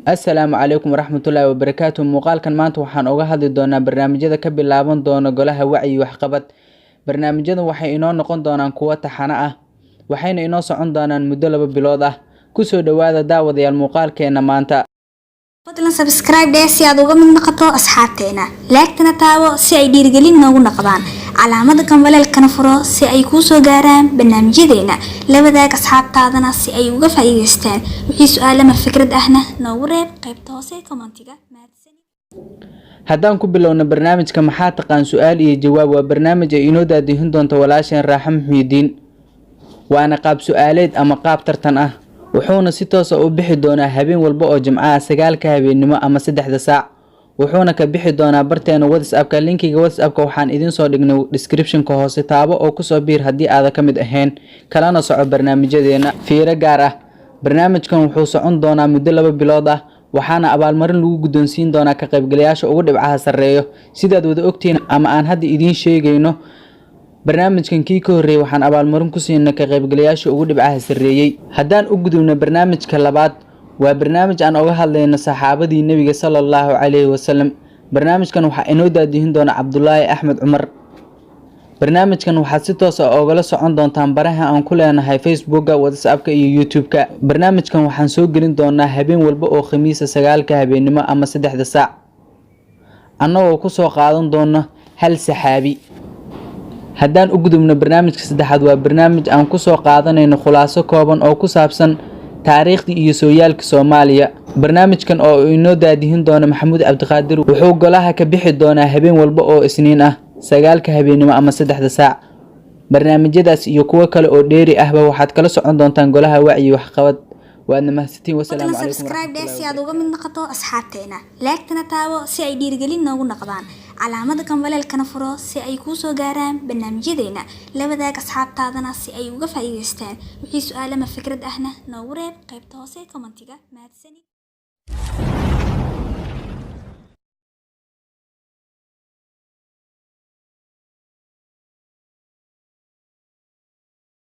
Assalaamu calaykum waraxmatullaahi wabarakaatuh. Muuqaalkan maanta waxaan uga hadli doonaa barnaamijyada ka bilaaban doona golaha wacyi waxqabad. Barnaamijyada waxay inoo noqon doonaan kuwo taxane ah, waxayna inoo socon doonaan muddo 2 bilood ah. Ku soo dhawaada daawadayaal muuqaalkeena maanta. fadlan subscribe si aad uga mid noqoto asxaabteena. Like-tana taabo si ay dhiirigelin noogu noqdaan. Calaamada kambalelkana furo si ay kuu soo gaaraan barnaamijyadeena. La wadaag asxaabtaadana si ay uga faa'iideystaan. Wixii su'aalo ama fikrad ahna noogu reeb qaybta hoose commentiga. Haddaan ku bilowno barnaamijka maxaa taqaan su'aal iyo jawaab waa barnaamij ay inoo daadihin doonto walaasheen Raaxo Muxyidiin. Waana qaab su'aaleed ama qaab tartan ah. wuxuuna si toos ah u bixi doonaa habeen walba oo Jimco ah 9 habeenimo ama 3 saac. wuxuuna ka bixi doonaa barteena WhatsApp-ka. linkiga WhatsApp-ka waxaan idin soo dhignay description-ka hoose. taabo oo ku soo biir haddii aad ka mid ahayn kalana soco barnaamijyadeena. fiiro gaar ah barnaamijkan wuxuu socon doonaa muddo 2 bilood ah, waxaana abaalmarin lagu guddoonsiin doonaa ka qaybgalayaasha ugu dhibcaha sareeyo. sidaad wada ogtiin ama aan hadda idin sheegayno, barnaamijkan kii ka horeeyay waxaan abaalmarin ku siinay ka qaybgalayaasha ugu dhibcaha sareeyay. haddaan u gudubno barnaamijka labaad, waa barnaamij aan uga hadlayno saxaabadii Nabiga sallallahu alayhi wasallam. barnaamijkan waxa inoo daadihin doona Cabdullaahi Axmed Cumar. barnaamijkan waxaad si toos ah ogala socon doontaan baraha aan ku leenahay Facebook-ga, WhatsApp-ka iyo YouTube-ka. barnaamijkan waxaan soo gelin doonaa habeen walba oo Khamiis 9 habeenimo ama 3 saac, annagoo ku soo qaadan doona hal saxaabi. haddaan u gudubno barnaamijka saddexaad, waa barnaamij aan ku soo qaadanayno khulaaso kooban oo ku saabsan taariikhda iyo sooyaalka Soomaaliya. barnaamijkan oo inoo daadihin doona Maxamuud Cabdiqaadir wuxuu golaha ka bixi doonaa habeen walba oo Isniin ah 9 habeenimo ama 3 saac. barnaamijyadaas iyo kuwa kale oo dheeri ahba waxaad kala socon doontaan golaha wacyi waxqabad. waadna mahadsantiin. wassalaamu calaykum. subscribe si aad uga mid noqoto asxaabteena. Like-tana taabo si ay dhiirigelin noogu noqdaan. calaamada kambalelkana furo si ay kuu soo gaaraan barnaamijyadeena. La wadaag asxaabtaadana si ay uga faa'iideystaan. wixii su'aalo ama fikrad ahna noogu reeb qaybta hoose commentiga. mahadsanid.